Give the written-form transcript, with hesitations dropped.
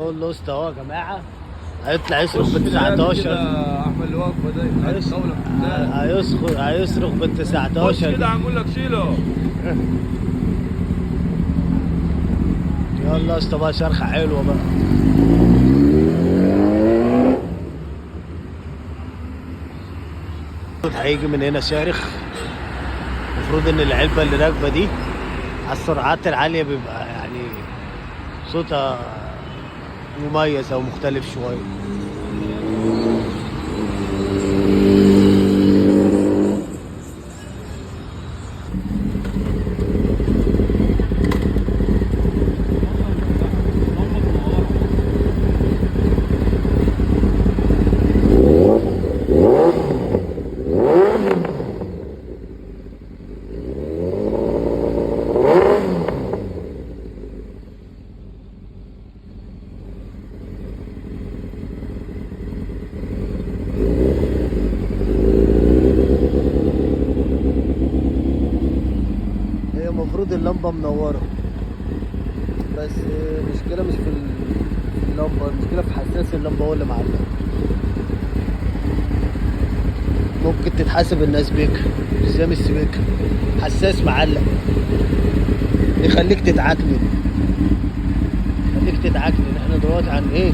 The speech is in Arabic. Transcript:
هو اللوست اهو يا جماعه، هيطلع يصرخ بال 19. احمد اللي واقفه دي هيصرخ بال بص 19 كده هنقول لك شيله. يلا يا اسطى بقى شرخه حلوه بقى. هيجي من هنا شارخ. المفروض ان العلبه اللي راكبه دي على السرعات العاليه بيبقى يعني صوتها مميز او مختلف شويه. هي المفروض اللمبه منوره، بس المشكله مش في اللمبه، المشكله في حساس اللمبه هو اللي معلق. ممكن تتحاسب الناس بيك ازاي مش سبيك، حساس معلق يخليك تتعكنن. احنا دلوقتي عن ايه؟